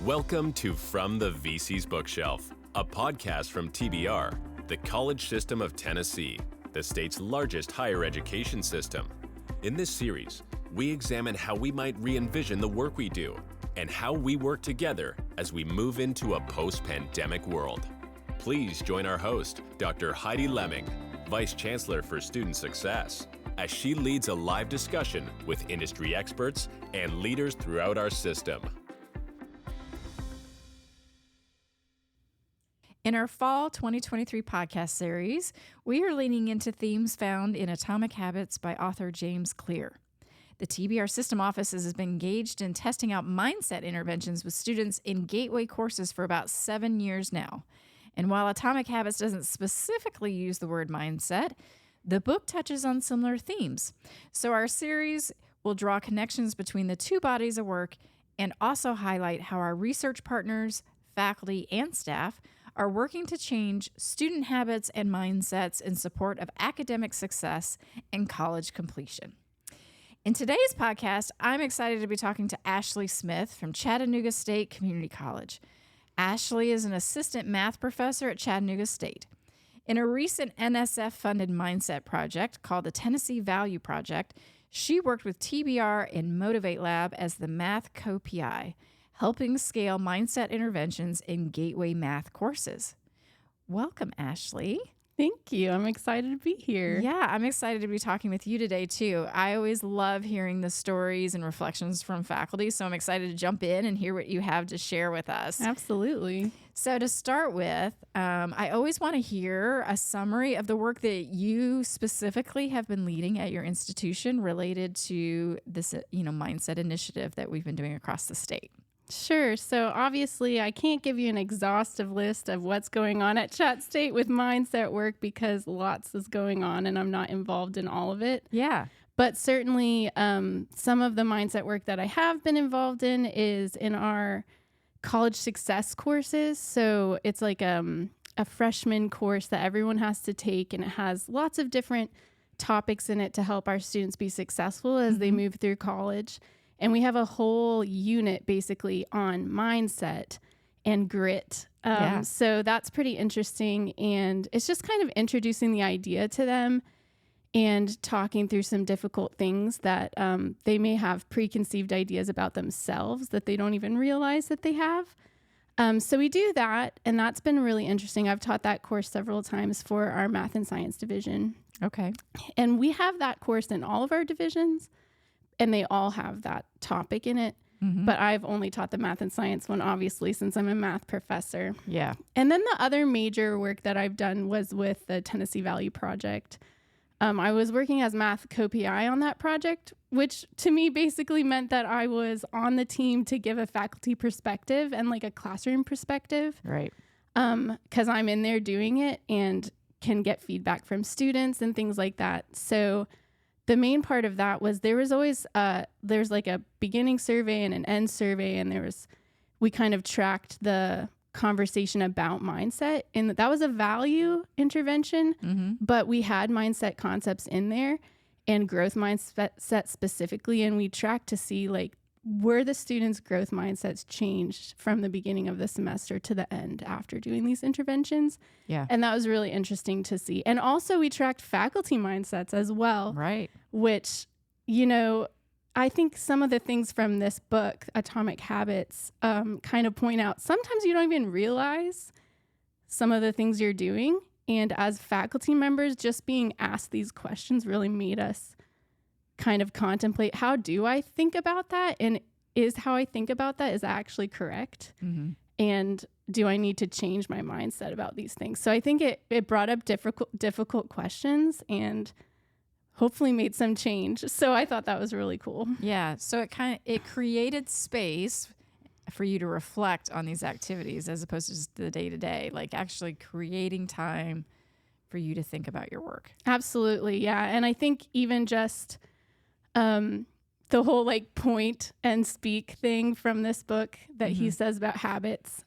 Welcome to From the VC's Bookshelf, a podcast from TBR, the College System of Tennessee, the state's largest higher education system. In this series, we examine how we might re-envision the work we do and how we work together as we move into a post-pandemic world. Please join our host, Dr. Heidi Lemming, Vice Chancellor for Student Success, as she leads a live discussion with industry experts and leaders throughout our system. In our fall 2023 podcast series, we are leaning into themes found in Atomic Habits by author James Clear. The TBR System Offices has been engaged in testing out mindset interventions with students in gateway courses for about 7 years now. And while Atomic Habits doesn't specifically use the word mindset, the book touches on similar themes. So our series will draw connections between the two bodies of work and also highlight how our research partners, faculty, and staff are working to change student habits and mindsets in support of academic success and college completion. In today's podcast, I'm excited to be talking to Ashleigh Smith from Chattanooga State Community College. Ashleigh is an assistant math professor at Chattanooga State. In a recent NSF-funded mindset project called the Tennessee Value Project, she worked with TBR and Motivate Lab as the math co-PI, helping scale mindset interventions in gateway math courses. Welcome, Ashleigh. Thank you. I'm excited to be here. Yeah, I'm excited to be talking with you today, too. I always love hearing the stories and reflections from faculty, so I'm excited to jump in and hear what you have to share with us. Absolutely. So to start with, I always want to hear a summary of the work that you specifically have been leading at your institution related to this, mindset initiative that we've been doing across the state. Sure. So obviously, I can't give you an exhaustive list of what's going on at Chat State with mindset work because lots is going on and I'm not involved in all of it. Yeah. But certainly some of the mindset work that I have been involved in is in our college success courses. So it's like a freshman course that everyone has to take, and it has lots of different topics in it to help our students be successful as they move through college. And we have a whole unit basically on mindset and grit. So that's pretty interesting. And it's just kind of introducing the idea to them and talking through some difficult things that they may have preconceived ideas about themselves that they don't even realize that they have. So we do that, and that's been really interesting. I've taught that course several times for our math and science division. Okay. And we have that course in all of our divisions, and they all have that topic in it. But I've only taught the math and science one, obviously, since I'm a math professor. Yeah. And then the other major work that I've done was with the Tennessee Value Project. I was working as math co-PI on that project, which to me basically meant that I was on the team to give a faculty perspective and like a classroom perspective. Right. Because I'm in there doing it and can get feedback from students and things like that. So the main part of that was there was always, there's like a beginning survey and an end survey, and we kind of tracked the conversation about mindset, and that was a value intervention, but we had mindset concepts in there and growth mindset specifically, and we tracked to see like, were the students' growth mindsets changed from the beginning of the semester to the end after doing these interventions? Yeah. And that was really interesting to see. And also we tracked faculty mindsets as well. Right. Which, I think some of the things from this book, Atomic Habits, kind of point out sometimes you don't even realize some of the things you're doing. And as faculty members, just being asked these questions really made us kind of contemplate, how do I think about that? And is how I think about that is actually correct? And do I need to change my mindset about these things? So I think it brought up difficult questions and hopefully made some change. So I thought that was really cool. Yeah. So it created space for you to reflect on these activities as opposed to just the day-to-day, like actually creating time for you to think about your work. Absolutely. Yeah. And I think even just the whole like point and speak thing from this book that he says about habits,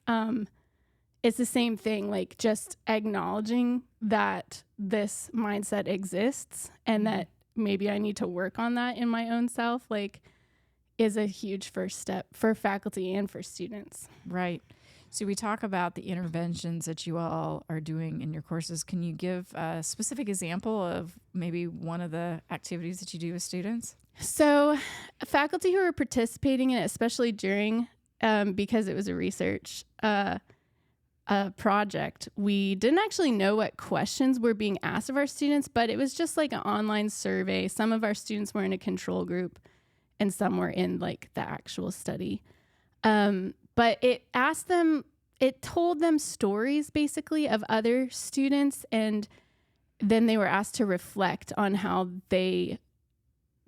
it's the same thing, like just acknowledging that this mindset exists and that maybe I need to work on that in my own self. Like is a huge first step for faculty and for students. Right. So we talk about the interventions that you all are doing in your courses. Can you give a specific example of maybe one of the activities that you do with students? So faculty who are participating in it, especially during, because it was a research project, we didn't actually know what questions were being asked of our students, but it was just like an online survey. Some of our students were in a control group and some were in like the actual study. But it told them stories basically of other students, and then they were asked to reflect on how they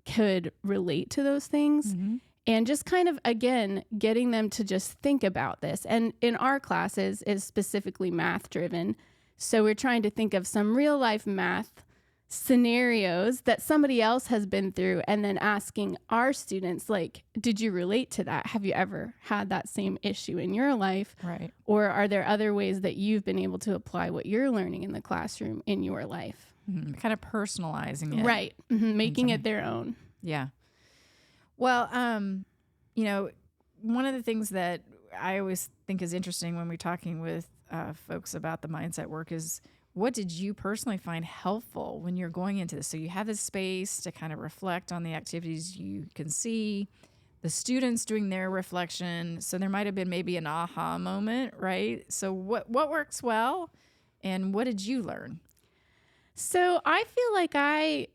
could relate to those things. Mm-hmm. And just kind of, again, getting them to just think about this. And in our classes is specifically math driven. So we're trying to think of some real life math scenarios that somebody else has been through, and then asking our students, like, did you relate to that? Have you ever had that same issue in your life? Right. Or are there other ways that you've been able to apply what you're learning in the classroom in your life? Mm-hmm. Kind of personalizing it. Right. Mm-hmm. Making it their own. Yeah. Well, you know, one of the things that I always think is interesting when we're talking with folks about the mindset work is, what did you personally find helpful when you're going into this? So you have this space to kind of reflect on the activities you can see, the students doing their reflection. So there might have been maybe an aha moment, right? So what works well, and what did you learn? So I feel like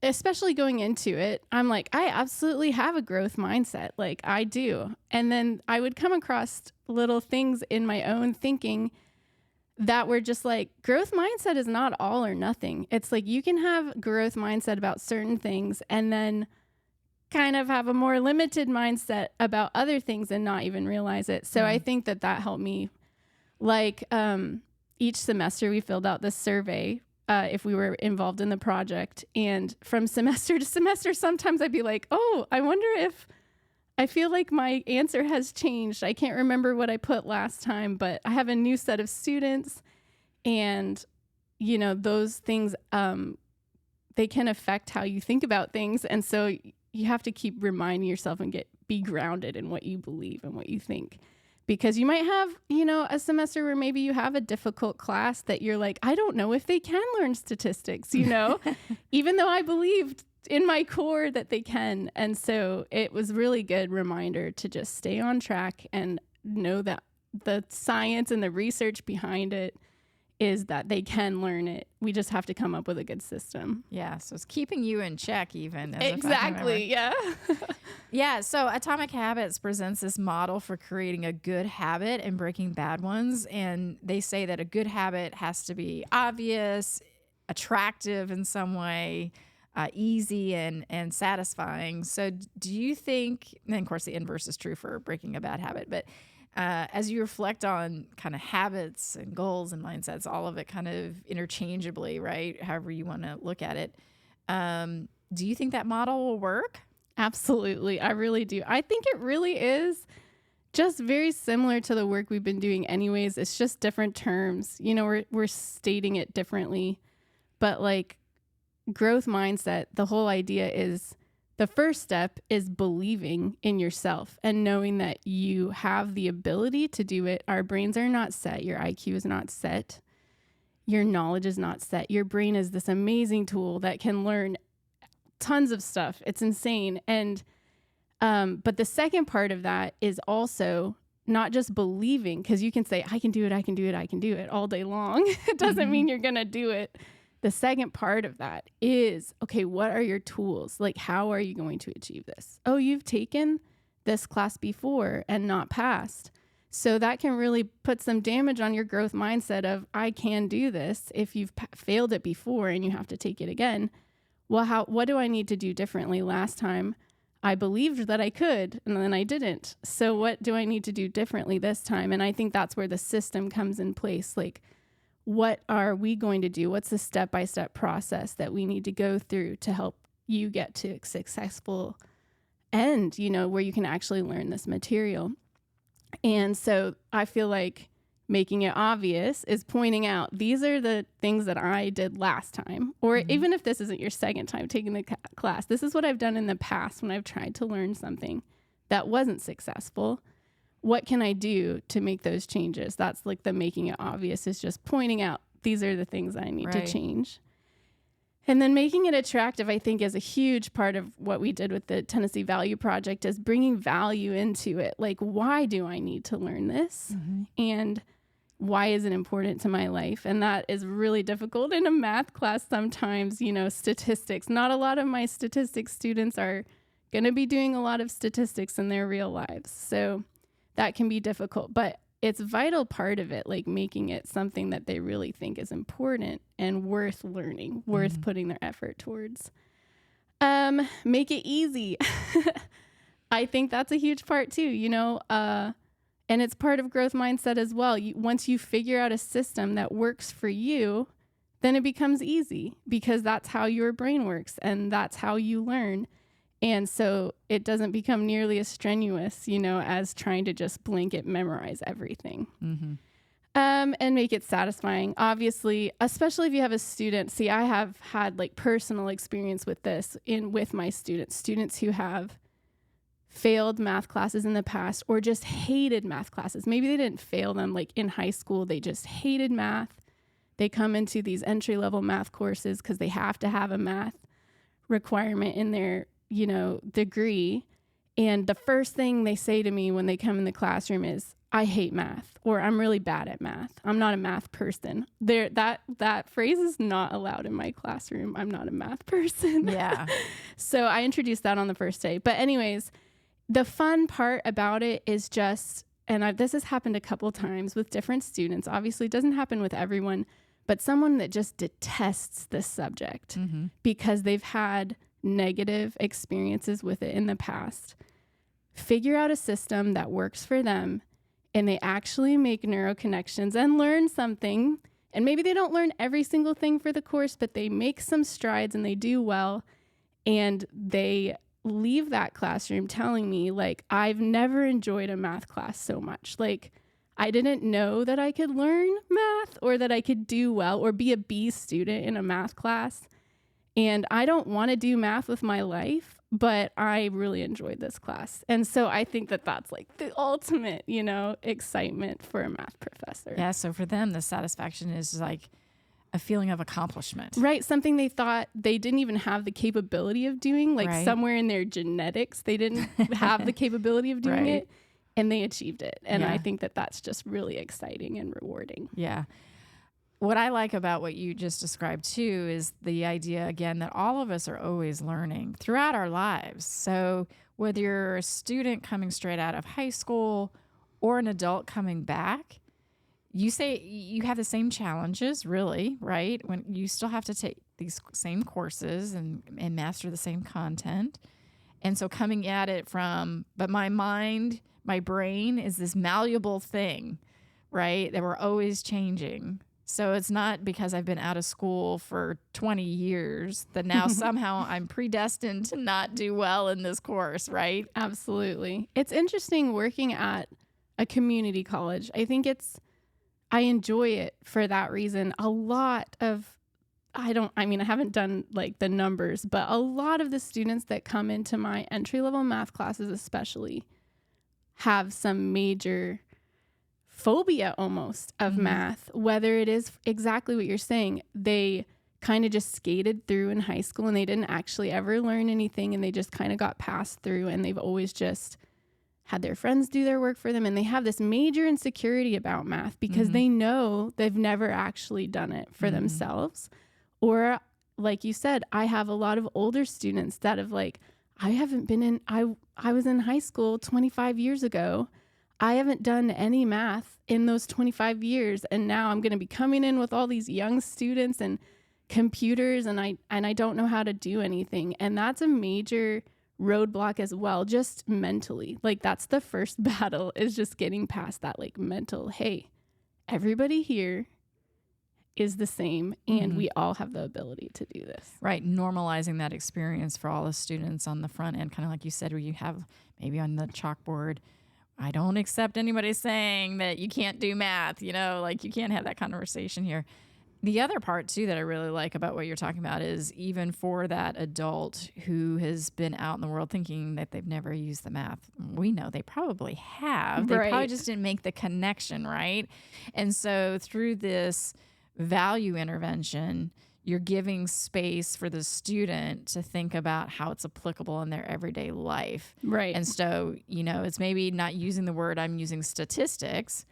especially going into it, I'm like, I absolutely have a growth mindset. Like I do. And then I would come across little things in my own thinking that were just like, growth mindset is not all or nothing. It's like you can have growth mindset about certain things and then kind of have a more limited mindset about other things and not even realize it. So I think that helped me. Like each semester we filled out this survey if we were involved in the project. And from semester to semester, sometimes I'd be like, oh, I wonder if I feel like my answer has changed. I can't remember what I put last time, but I have a new set of students, and, you know, those things, they can affect how you think about things. And so you have to keep reminding yourself and be grounded in what you believe and what you think. Because you might have, you know, a semester where maybe you have a difficult class that you're like, I don't know if they can learn statistics, you know, even though I believed in my core that they can. And so it was really good reminder to just stay on track and know that the science and the research behind it is that they can learn it. We just have to come up with a good system. Yeah. So it's keeping you in check even. Exactly. Yeah. Yeah. So Atomic Habits presents this model for creating a good habit and breaking bad ones. And they say that a good habit has to be obvious, attractive in some way, easy and satisfying. So do you think, and of course the inverse is true for breaking a bad habit, but as you reflect on kind of habits and goals and mindsets, all of it kind of interchangeably, right? However you want to look at it. Do you think that model will work? Absolutely. I really do. I think it really is just very similar to the work we've been doing anyways. It's just different terms. You know, we're stating it differently, but like growth mindset, the whole idea is the first step is believing in yourself and knowing that you have the ability to do it. Our brains are not set. Your IQ is not set. Your knowledge is not set. Your brain is this amazing tool that can learn tons of stuff. It's insane. And but the second part of that is also not just believing, because you can say, I can do it, I can do it, I can do it all day long. It doesn't mean you're going to do it. The second part of that is, okay, what are your tools? Like, how are you going to achieve this? Oh, you've taken this class before and not passed. So that can really put some damage on your growth mindset of, I can do this. If you've failed it before and you have to take it again, well, what do I need to do differently? Last time I believed that I could, and then I didn't. So what do I need to do differently this time? And I think that's where the system comes in place. Like, what are we going to do? What's the step-by-step process that we need to go through to help you get to a successful end, you know, where you can actually learn this material? And so I feel like making it obvious is pointing out, these are the things that I did last time, or even if this isn't your second time taking the class, this is what I've done in the past when I've tried to learn something. that wasn't successful. What can I do to make those changes? That's like the making it obvious, is just pointing out these are the things I need to change. And then making it attractive, I think, is a huge part of what we did with the Tennessee Value Project, is bringing value into it. Like, why do I need to learn this? And why is it important to my life? And that is really difficult in a math class sometimes, you know, statistics. Not a lot of my statistics students are going to be doing a lot of statistics in their real lives. So that can be difficult, but it's a vital part of it, like making it something that they really think is important and worth learning, worth putting their effort towards. Make it easy. I think that's a huge part too, you know, and it's part of growth mindset as well. Once you figure out a system that works for you, then it becomes easy, because that's how your brain works and that's how you learn. And so it doesn't become nearly as strenuous, you know, as trying to just blanket memorize everything. And make it satisfying. Obviously, especially if you have a student. See, I have had like personal experience with this with my students who have failed math classes in the past, or just hated math classes. Maybe they didn't fail them like in high school. They just hated math. They come into these entry-level math courses because they have to have a math requirement in their, you know, degree. And the first thing they say to me when they come in the classroom is, I hate math, or I'm really bad at math. I'm not a math person. That phrase is not allowed in my classroom. I'm not a math person. Yeah. So I introduced that on the first day. But anyways, the fun part about it is just, and this has happened a couple times with different students. Obviously, it doesn't happen with everyone, but someone that just detests this subject because they've had negative experiences with it in the past, figure out a system that works for them, and they actually make neural connections and learn something. And maybe they don't learn every single thing for the course, but they make some strides and they do well. And they leave that classroom telling me, like, I've never enjoyed a math class so much. Like, I didn't know that I could learn math or that I could do well or be a B student in a math class. And I don't want to do math with my life, but I really enjoyed this class. And so I think that that's like the ultimate, you know, excitement for a math professor. Yeah. So for them, the satisfaction is like a feeling of accomplishment. Right. Something they thought they didn't even have the capability of doing, like somewhere in their genetics, they didn't have the capability of doing it, and they achieved it. And I think that that's just really exciting and rewarding. Yeah. What I like about what you just described too is the idea, again, that all of us are always learning throughout our lives. So whether you're a student coming straight out of high school or an adult coming back, you say you have the same challenges, really, right? When you still have to take these same courses and master the same content. And so coming at it but my mind, my brain is this malleable thing, right? That we're always changing. So it's not because I've been out of school for 20 years that now somehow I'm predestined to not do well in this course, right? Absolutely. It's interesting working at a community college. I think I enjoy it for that reason. I haven't done like the numbers, but a lot of the students that come into my entry-level math classes especially have some major phobia almost of math, whether it is exactly what you're saying. They kind of just skated through in high school and they didn't actually ever learn anything, and they just kind of got passed through, and they've always just had their friends do their work for them. And they have this major insecurity about math because they know they've never actually done it for themselves. Or like you said, I have a lot of older students that have like, I was in high school 25 years ago. I haven't done any math in those 25 years. And now I'm going to be coming in with all these young students and computers, and I don't know how to do anything. And that's a major roadblock as well, just mentally. Like, that's the first battle, is just getting past that like mental, hey, everybody here is the same and we all have the ability to do this. Right. Normalizing that experience for all the students on the front end, kind of like you said, where you have maybe on the chalkboard, I don't accept anybody saying that you can't do math, you know, like you can't have that conversation here. The other part, too, that I really like about what you're talking about is even for that adult who has been out in the world thinking that they've never used the math, we know they probably have. They probably Right. just didn't make the connection, right? And so through this value intervention, you're giving space for the student to think about how it's applicable in their everyday life. Right. And so, it's maybe not using the word, I'm using statistics,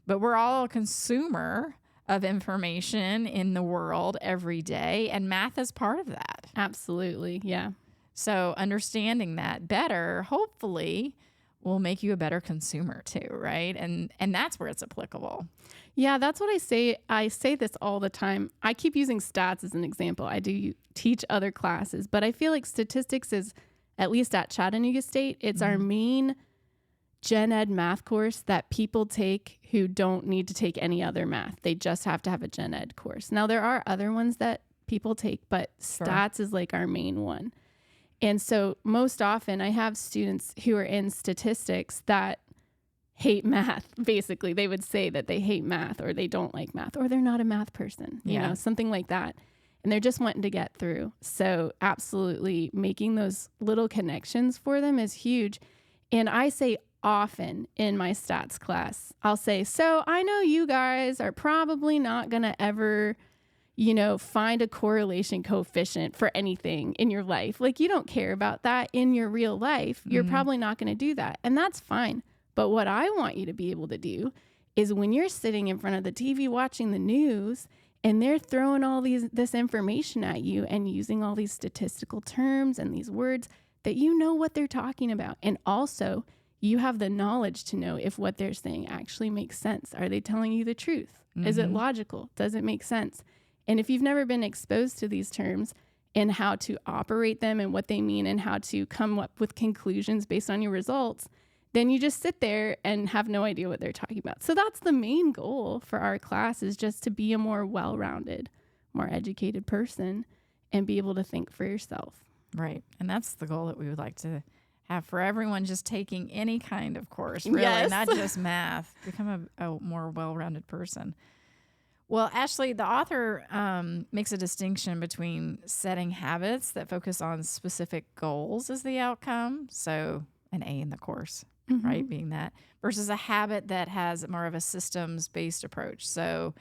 but we're all a consumer of information in the world every day, and math is part of that. Absolutely. Yeah. So understanding that better, hopefully, will make you a better consumer too, right? And that's where it's applicable. Yeah, that's what I say. I say this all the time. I keep using stats as an example. I do teach other classes, but I feel like statistics is, at least at Chattanooga State, it's our main gen ed math course that people take who don't need to take any other math. They just have to have a gen ed course. Now, there are other ones that people take, but stats is like our main one. And so most often I have students who are in statistics that hate math. Basically, they would say that they hate math or they don't like math or they're not a math person, you know, something like that. And they're just wanting to get through. So absolutely making those little connections for them is huge. And I say often in my stats class, I'll say, so I know you guys are probably not going to ever, find a correlation coefficient for anything in your life. Like, you don't care about that in your real life. You're probably not going to do that. And that's fine. But what I want you to be able to do is when you're sitting in front of the TV watching the news and they're throwing all this information at you and using all these statistical terms and these words, that you know what they're talking about. And also, you have the knowledge to know if what they're saying actually makes sense. Are they telling you the truth? Is it logical? Does it make sense? And if you've never been exposed to these terms and how to operate them and what they mean and how to come up with conclusions based on your results, then you just sit there and have no idea what they're talking about. So that's the main goal for our class, is just to be a more well-rounded, more educated person and be able to think for yourself. Right. And that's the goal that we would like to have for everyone just taking any kind of course, really, not just math. Become a more well-rounded person. Well, Ashleigh, the author makes a distinction between setting habits that focus on specific goals as the outcome, so an A in the course, right, being that, versus a habit that has more of a systems-based approach. So,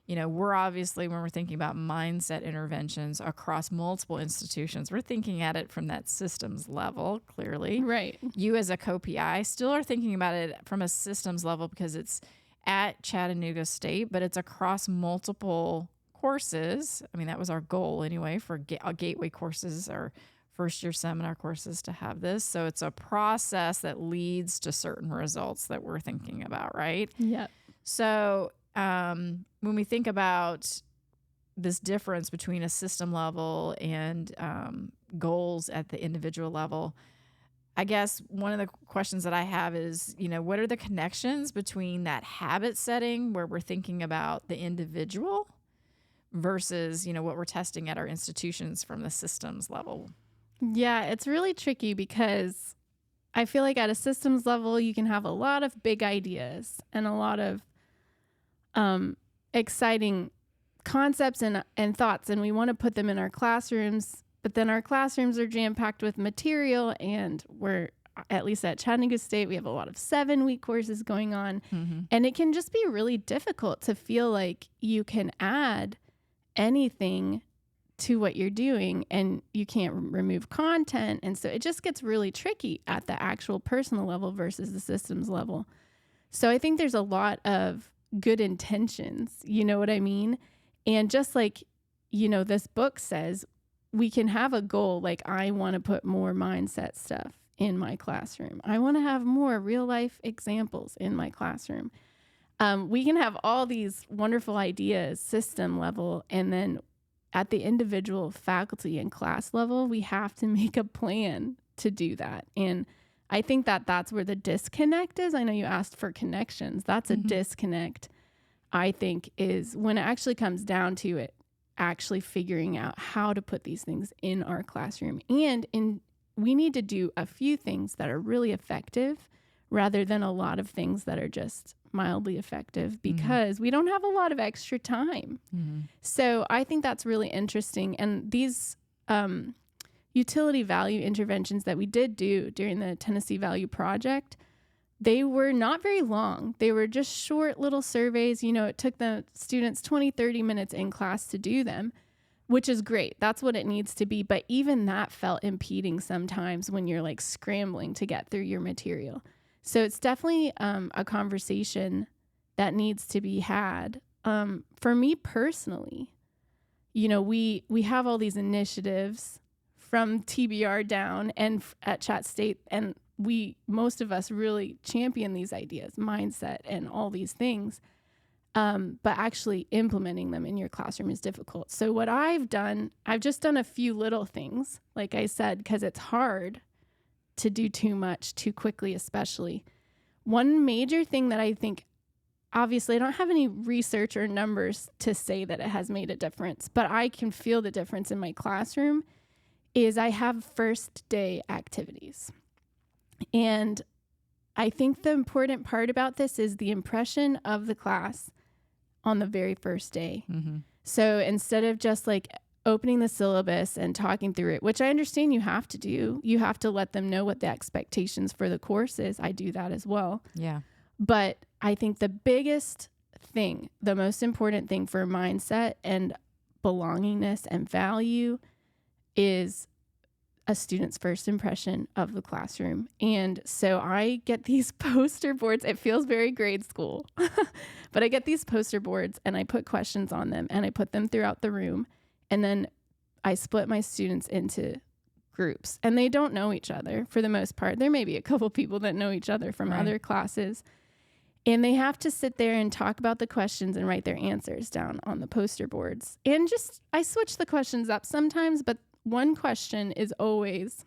we're obviously, when we're thinking about mindset interventions across multiple institutions, we're thinking at it from that systems level, clearly. Right. You as a co-PI still are thinking about it from a systems level because it's at Chattanooga State, but it's across multiple courses. I mean, that was our goal anyway for gateway courses or first-year seminar courses to have this. So it's a process that leads to certain results that we're thinking about, right? Yeah. So when we think about this difference between a system level and goals at the individual level, I guess one of the questions that I have is, what are the connections between that habit setting where we're thinking about the individual versus, what we're testing at our institutions from the systems level? Yeah, it's really tricky because I feel like at a systems level, you can have a lot of big ideas and a lot of exciting concepts and thoughts, and we want to put them in our classrooms, but then our classrooms are jam-packed with material, and we're, at least at Chattanooga State, we have a lot of 7-week courses going on, and it can just be really difficult to feel like you can add anything to what you're doing and you can't remove content. And so it just gets really tricky at the actual personal level versus the systems level. So I think there's a lot of good intentions, you know what I mean? And just like, this book says, we can have a goal. Like, I want to put more mindset stuff in my classroom. I want to have more real life examples in my classroom. We can have all these wonderful ideas, system level, and then at the individual faculty and class level, we have to make a plan to do that. And I think that that's where the disconnect is. I know you asked for connections. That's a disconnect, I think, is when it actually comes down to it, actually figuring out how to put these things in our classroom. And we need to do a few things that are really effective rather than a lot of things that are just mildly effective because we don't have a lot of extra time. So I think that's really interesting. And these utility value interventions that we did do during the Tennessee Value Project, they were not very long. They were just short little surveys. You know, it took the students 20, 30 minutes in class to do them, which is great. That's what it needs to be. But even that felt impeding sometimes when you're like scrambling to get through your material. So it's definitely a conversation that needs to be had. For me personally, you know, we have all these initiatives from TBR down and at Chat State, and most of us really champion these ideas, mindset and all these things. But actually implementing them in your classroom is difficult. So what I've just done a few little things, like I said, because it's hard to do too much too quickly, especially. One major thing that I think, obviously I don't have any research or numbers to say that it has made a difference, but I can feel the difference in my classroom, is I have first day activities. And I think the important part about this is the impression of the class on the very first day. So instead of just like opening the syllabus and talking through it, which I understand you have to do, you have to let them know what the expectations for the course is. I do that as well. Yeah. But I think the biggest thing, the most important thing for mindset and belongingness and value is a student's first impression of the classroom. And so I get these poster boards. It feels very grade school, but I get these poster boards and I put questions on them and I put them throughout the room. And then I split my students into groups, and they don't know each other for the most part. There may be a couple people that know each other from other classes, and they have to sit there and talk about the questions and write their answers down on the poster boards. And I switch the questions up sometimes, but one question is always,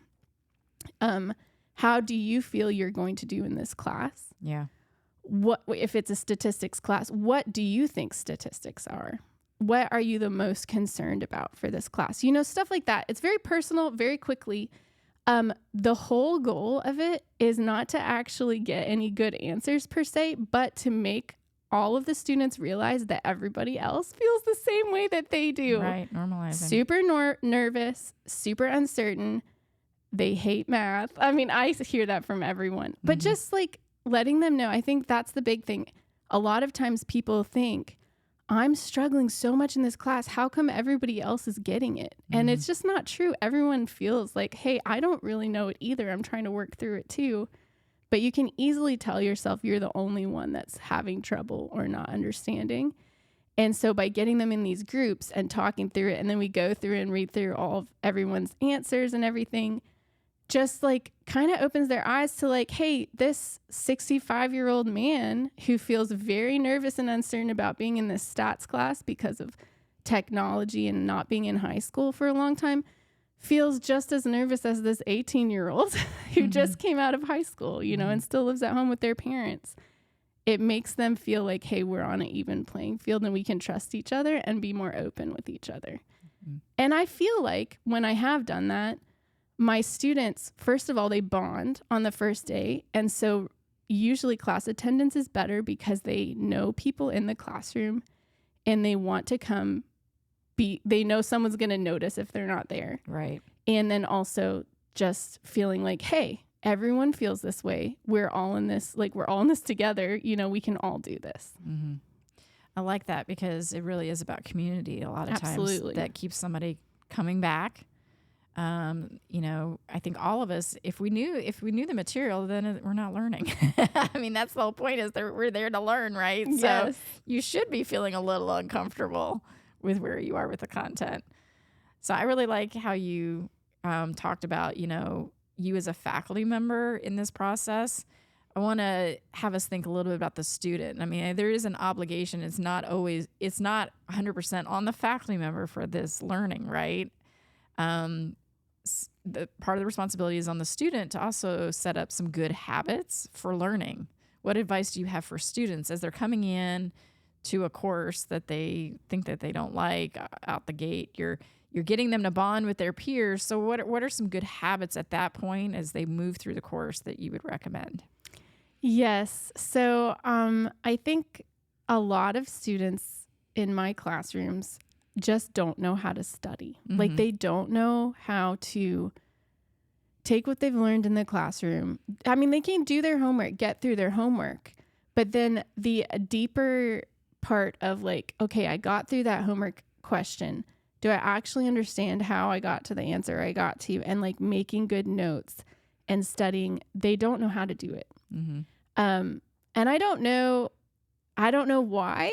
how do you feel you're going to do in this class? Yeah. What, if it's a statistics class, what do you think statistics are? What are you the most concerned about for this class? You know, stuff like that. It's very personal, very quickly. The whole goal of it is not to actually get any good answers per se, but to make all of the students realize that everybody else feels the same way that they do. Right, normalizing. Super nervous, super uncertain. They hate math. I mean, I hear that from everyone. But just like letting them know, I think that's the big thing. A lot of times people think, I'm struggling so much in this class. How come everybody else is getting it? And it's just not true. Everyone feels like, hey, I don't really know it either. I'm trying to work through it too. But you can easily tell yourself you're the only one that's having trouble or not understanding. And so by getting them in these groups and talking through it, and then we go through and read through all of everyone's answers and everything, just like kind of opens their eyes to like, hey, this 65-year-old man who feels very nervous and uncertain about being in this stats class because of technology and not being in high school for a long time feels just as nervous as this 18-year-old who just came out of high school, you know, and still lives at home with their parents. It makes them feel like, hey, we're on an even playing field and we can trust each other and be more open with each other. And I feel like when I have done that, my students, first of all, they bond on the first day. And so usually class attendance is better because they know people in the classroom and they want to come they know someone's going to notice if they're not there. Right. And then also just feeling like, hey, everyone feels this way. We're all in this, like we're all in this together. You know, we can all do this. I like that because it really is about community a lot of times that keeps somebody coming back. You know, I think all of us, if we knew the material, then we're not learning. I mean, that's the whole point is that we're there to learn, right? Yes. So you should be feeling a little uncomfortable with where you are with the content. So I really like how you talked about, you know, you as a faculty member in this process. I want to have us think a little bit about the student. I mean, there is an obligation. It's not 100% on the faculty member for this learning, right? The part of the responsibility is on the student to also set up some good habits for learning. What advice do you have for students as they're coming in to a course that they think that they don't like out the gate? You're getting them to bond with their peers. So what are some good habits at that point as they move through the course that you would recommend? Yes. So I think a lot of students in my classrooms just don't know how to study. Like they don't know how to take what they've learned in the classroom. I mean, they can do their homework, get through their homework, but then the deeper part of like, okay, I got through that homework question. Do I actually understand how I got to the answer I got to? And like making good notes and studying, they don't know how to do it. And I don't know why.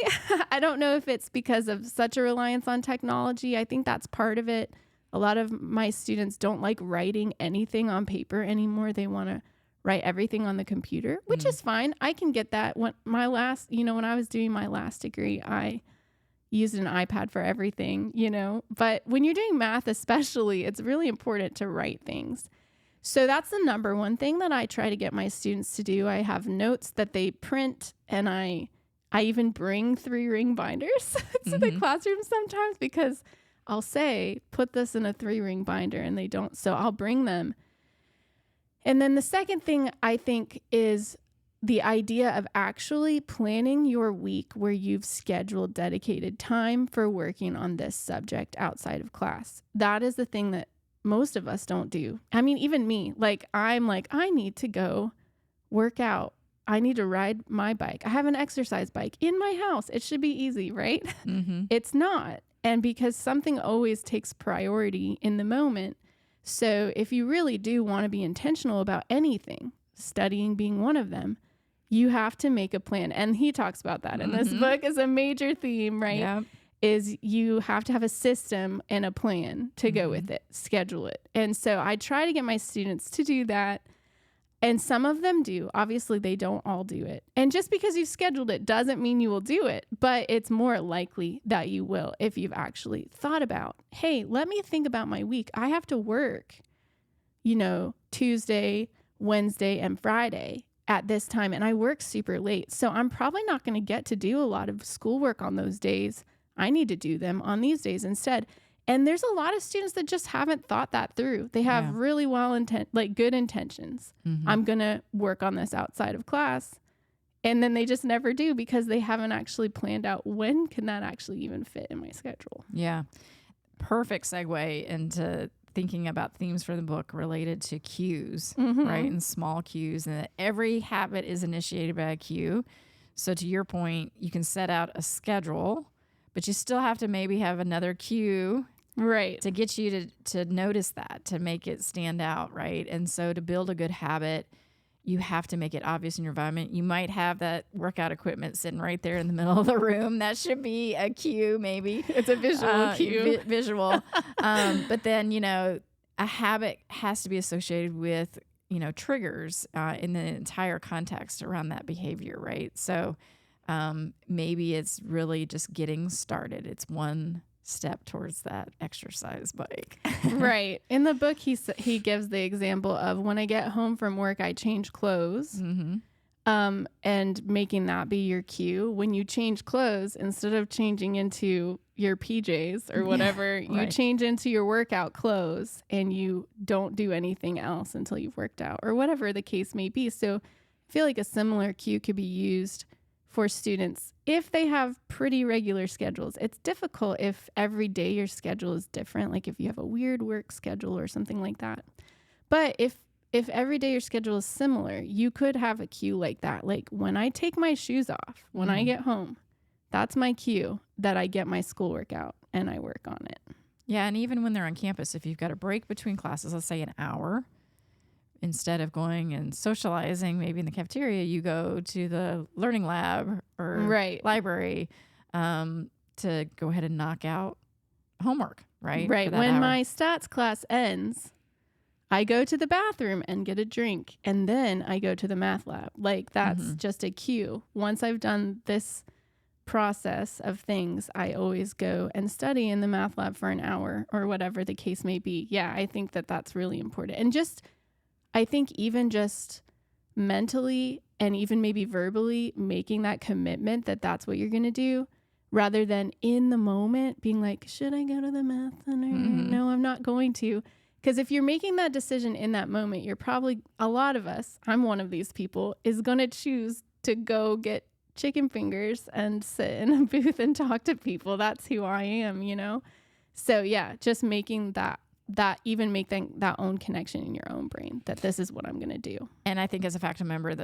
I don't know if it's because of such a reliance on technology. I think that's part of it. A lot of my students don't like writing anything on paper anymore. They want to write everything on the computer, which is fine. I can get that. When I was doing my last degree, I used an iPad for everything, but when you're doing math, especially, it's really important to write things. So that's the number one thing that I try to get my students to do. I have notes that they print, and I even bring 3-ring binders to the classroom sometimes, because I'll say, put this in a 3-ring binder, and they don't. So I'll bring them. And then the second thing I think is the idea of actually planning your week where you've scheduled dedicated time for working on this subject outside of class. That is the thing that most of us don't do. I mean, even me, I'm like, I need to go work out. I need to ride my bike. I have an exercise bike in my house. It should be easy, right? It's not. And because something always takes priority in the moment. So if you really do want to be intentional about anything, studying being one of them, you have to make a plan. And he talks about that in this book as a major theme, right? Yep. Is you have to have a system and a plan to go with it, schedule it. And so I try to get my students to do that. And some of them do. Obviously, they don't all do it. And just because you've scheduled it doesn't mean you will do it, but it's more likely that you will if you've actually thought about, hey, let me think about my week. I have to work, Tuesday, Wednesday, and Friday at this time, and I work super late. So I'm probably not going to get to do a lot of schoolwork on those days. I need to do them on these days instead. And there's a lot of students that just haven't thought that through. They have really good intentions. I'm going to work on this outside of class. And then they just never do because they haven't actually planned out when can that actually even fit in my schedule. Yeah. Perfect segue into thinking about themes for the book related to cues, right? And small cues, and that every habit is initiated by a cue. So to your point, you can set out a schedule, but you still have to maybe have another cue, right, to get you to notice that, to make it stand out, right? And so to build a good habit, you have to make it obvious in your environment. You might have that workout equipment sitting right there in the middle of the room. That should be a cue, maybe. It's a visual cue. Visual. But then, a habit has to be associated with, triggers in the entire context around that behavior, right? So maybe it's really just getting started. It's one step towards that exercise bike. Right. In the book, he gives the example of when I get home from work, I change clothes, and making that be your cue. When you change clothes, instead of changing into your PJs or whatever, you change into your workout clothes, and you don't do anything else until you've worked out, or whatever the case may be. So I feel like a similar cue could be used for students if they have pretty regular schedules. It's difficult if every day your schedule is different, like if you have a weird work schedule or something like that. But if every day your schedule is similar, you could have a cue like that. Like when I take my shoes off, when I get home, that's my cue that I get my schoolwork out and I work on it. Yeah, and even when they're on campus, if you've got a break between classes, let's say an hour, instead of going and socializing maybe in the cafeteria, you go to the learning lab or library to go ahead and knock out homework, right? Right. When my stats class ends, I go to the bathroom and get a drink, and then I go to the math lab. Like that's just a cue. Once I've done this process of things, I always go and study in the math lab for an hour or whatever the case may be. Yeah, I think that that's really important. And I think even just mentally and even maybe verbally making that commitment that that's what you're going to do, rather than in the moment being like, should I go to the math center? No, I'm not going to. Because if you're making that decision in that moment, you're probably, a lot of us, I'm one of these people, is going to choose to go get chicken fingers and sit in a booth and talk to people. That's who I am, you know? So yeah, just making that even make that own connection in your own brain, that this is what I'm going to do. And I think as a faculty member,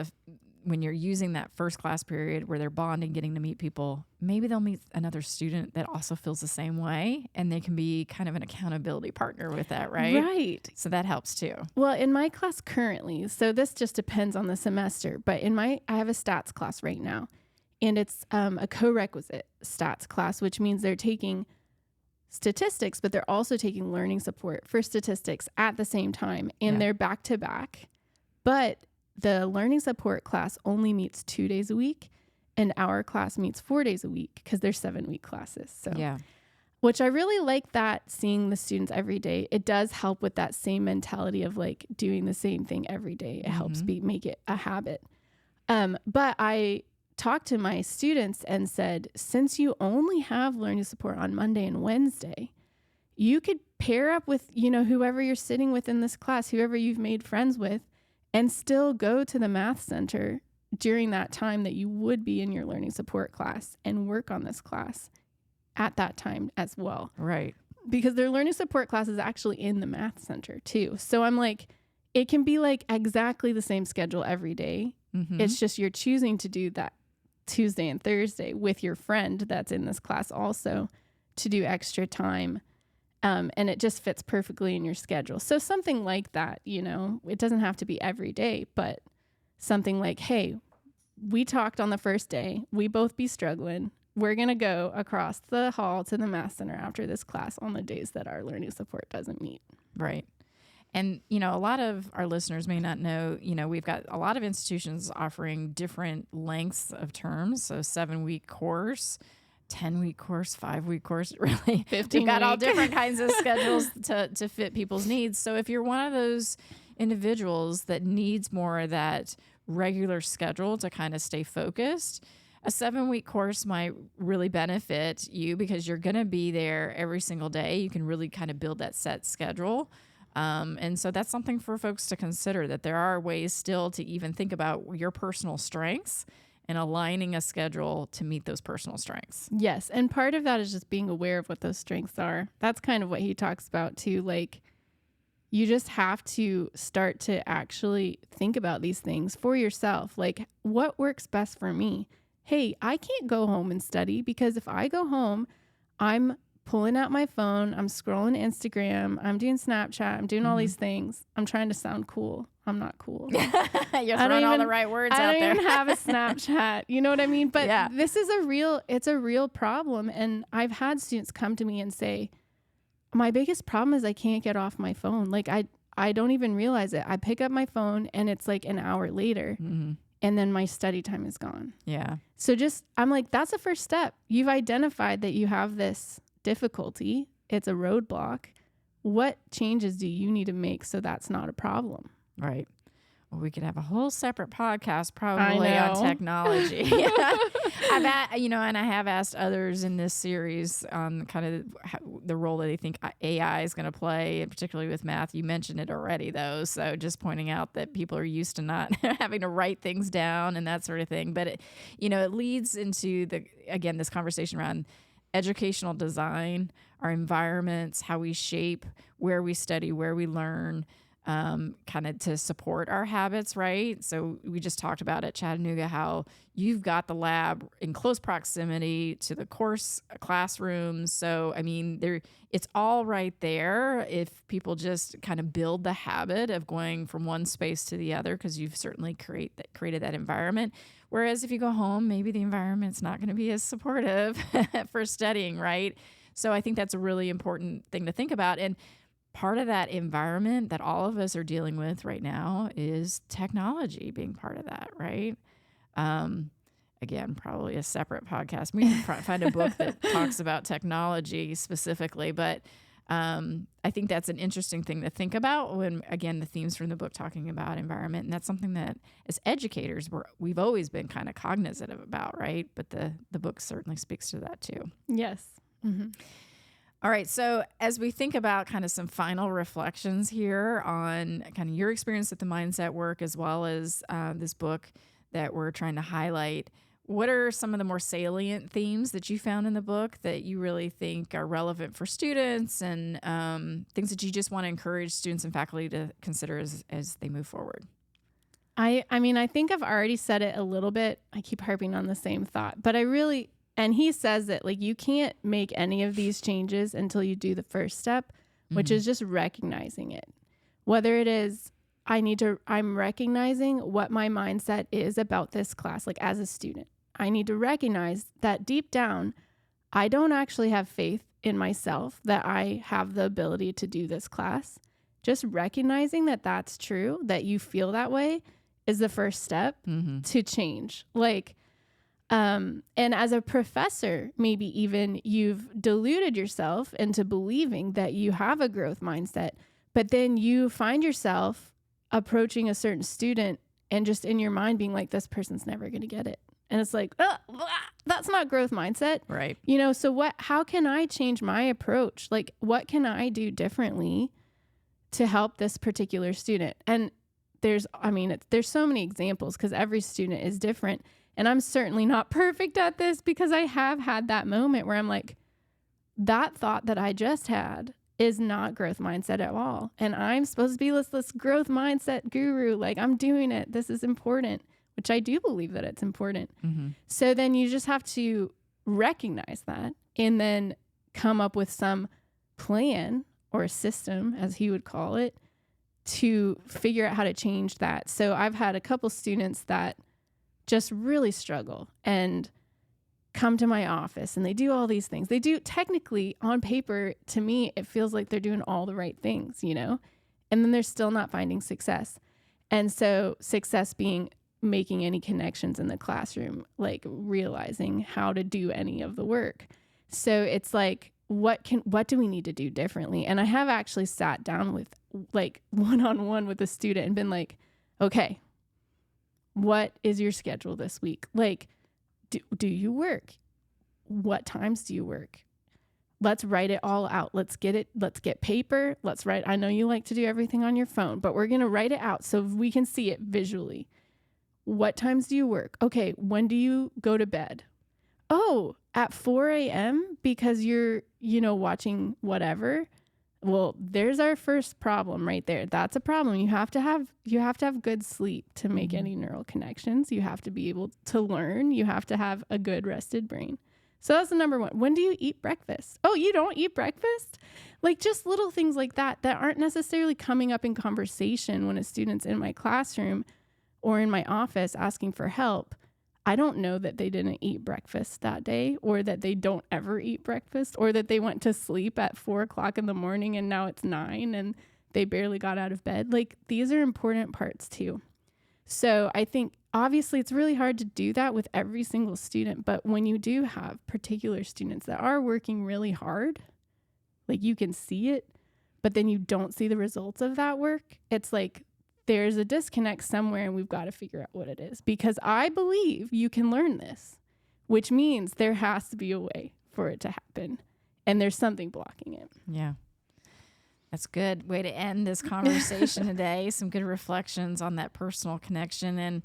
when you're using that first class period where they're bonding, getting to meet people, maybe they'll meet another student that also feels the same way, and they can be kind of an accountability partner with that, right? Right. So that helps too. Well, in my class currently, so this just depends on the semester, but I have a stats class right now, and it's a co-requisite stats class, which means they're taking statistics, but they're also taking learning support for statistics at the same time, and they're back to back. But the learning support class only meets 2 days a week, and our class meets 4 days a week because they're 7-week classes. So, which I really like that, seeing the students every day. It does help with that same mentality of like doing the same thing every day. It helps make it a habit. But I talked to my students and said, since you only have learning support on Monday and Wednesday, you could pair up with, whoever you're sitting with in this class, whoever you've made friends with, and still go to the math center during that time that you would be in your learning support class and work on this class at that time as well. Right. Because their learning support class is actually in the math center too. So I'm like, it can be like exactly the same schedule every day. It's just you're choosing to do that Tuesday and Thursday with your friend that's in this class also to do extra time. And it just fits perfectly in your schedule. So something like that, it doesn't have to be every day, but something like, hey, we talked on the first day, we both be struggling. We're going to go across the hall to the math center after this class on the days that our learning support doesn't meet. Right. And, a lot of our listeners may not know, we've got a lot of institutions offering different lengths of terms. So 7-week course, 10-week course, 5-week course, really. 15 We've got all week. different kinds of schedules to fit people's needs. So if you're one of those individuals that needs more of that regular schedule to kind of stay focused, a 7-week course might really benefit you because you're going to be there every single day. You can really kind of build that set schedule. And so that's something for folks to consider, that there are ways still to even think about your personal strengths and aligning a schedule to meet those personal strengths. Yes. And part of that is just being aware of what those strengths are. That's kind of what he talks about too. Like, you just have to start to actually think about these things for yourself. Like, what works best for me? Hey, I can't go home and study because if I go home, I'm pulling out my phone, I'm scrolling Instagram, I'm doing Snapchat, I'm doing all these things. I'm trying to sound cool. I'm not cool. You're throwing all the right words out there. I don't even have a Snapchat. You know what I mean? But this is it's a real problem. And I've had students come to me and say, my biggest problem is I can't get off my phone. Like I don't even realize it. I pick up my phone and it's like an hour later and then my study time is gone. Yeah. So I'm like, that's the first step. You've identified that you have this difficulty. It's a roadblock. What changes do you need to make so that's not a problem? Right. Well, we could have a whole separate podcast probably on technology. And I have asked others in this series on kind of the role that they think AI is going to play, particularly with math. You mentioned it already, though. So just pointing out that people are used to not having to write things down and that sort of thing. But it leads into this conversation around educational design, our environments, how we shape where we study, where we learn, kind of to support our habits, right? So we just talked about at Chattanooga how you've got the lab in close proximity to the course classrooms. So, I mean, it's all right there if people just kind of build the habit of going from one space to the other, because you've certainly created that environment. Whereas if you go home, maybe the environment's not going to be as supportive for studying, right? So I think that's a really important thing to think about. And part of that environment that all of us are dealing with right now is technology being part of that, right? Again, probably a separate podcast. We can find a book that talks about technology specifically, but I think that's an interesting thing to think about when, again, the themes from the book talking about environment. And that's something that as educators, we've always been kind of cognizant about, right? But the book certainly speaks to that too. Yes. Mm-hmm. All right. So as we think about kind of some final reflections here on kind of your experience with the mindset work, as well as this book that we're trying to highlight, what are some of the more salient themes that you found in the book that you really think are relevant for students, and things that you just want to encourage students and faculty to consider as they move forward? I mean, I think I've already said it a little bit. I keep harping on the same thought, but and he says that like you can't make any of these changes until you do the first step, which is just recognizing it. Whether it is I'm recognizing what my mindset is about this class, like as a student. I need to recognize that deep down, I don't actually have faith in myself that I have the ability to do this class. Just recognizing that that's true, that you feel that way, is the first step to change. Like, and as a professor, maybe even you've deluded yourself into believing that you have a growth mindset, but then you find yourself approaching a certain student and just in your mind being like, this person's never going to get it. And it's like, oh, that's not growth mindset. Right. So how can I change my approach? Like, what can I do differently to help this particular student? And there's so many examples because every student is different. And I'm certainly not perfect at this because I have had that moment where I'm like, that thought that I just had is not growth mindset at all. And I'm supposed to be this growth mindset guru. Like, I'm doing it. This is important, which I do believe that it's important. So then you just have to recognize that and then come up with some plan or a system, as he would call it, to figure out how to change that. So I've had a couple students that just really struggle and come to my office and they do all these things. They do technically on paper, to me, it feels like they're doing all the right things, and then they're still not finding success. And so success being making any connections in the classroom, like realizing how to do any of the work. So it's like, what do we need to do differently? And I have actually sat down with like one-on-one with a student and been like, okay, what is your schedule this week? Like, do you work? What times do you work? Let's write it all out. Let's get paper. Let's write. I know you like to do everything on your phone, but we're going to write it out so we can see it visually. What times do you work? Okay. When do you go to bed? Oh, at 4 a.m. because you're, watching whatever. Well, there's our first problem right there. That's a problem. You have to have good sleep to make any neural connections. You have to be able to learn. You have to have a good rested brain. So that's the number one. When do you eat breakfast? Oh, you don't eat breakfast? Like just little things like that aren't necessarily coming up in conversation when a student's in my classroom or in my office asking for help. I don't know that they didn't eat breakfast that day, or that they don't ever eat breakfast, or that they went to sleep at 4:00 in the morning and now it's 9 and they barely got out of bed. Like, these are important parts too. So I think obviously it's really hard to do that with every single student, but when you do have particular students that are working really hard, like you can see it, but then you don't see the results of that work, it's like there's a disconnect somewhere and we've got to figure out what it is, because I believe you can learn this, which means there has to be a way for it to happen, and there's something blocking it. Yeah. That's a good way to end this conversation today. Some good reflections on that personal connection. And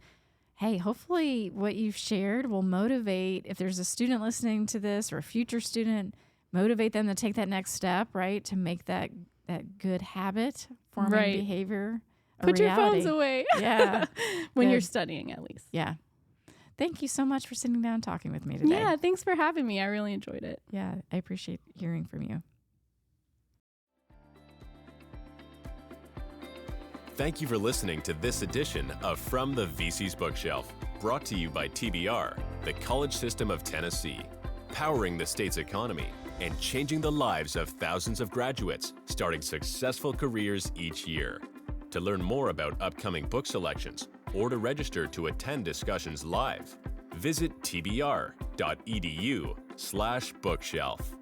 hey, hopefully what you've shared will motivate, if there's a student listening to this or a future student, motivate them to take that next step, right? To make that good habit, forming behavior a Put reality. Your phones away. Yeah. When you're studying, at least. Yeah. Thank you so much for sitting down and talking with me today. Yeah, thanks for having me. I really enjoyed it. Yeah, I appreciate hearing from you. Thank you for listening to this edition of From the VC's Bookshelf, brought to you by TBR, the College System of Tennessee, powering the state's economy and changing the lives of thousands of graduates, starting successful careers each year. To learn more about upcoming book selections or to register to attend discussions live, visit tbr.edu/bookshelf.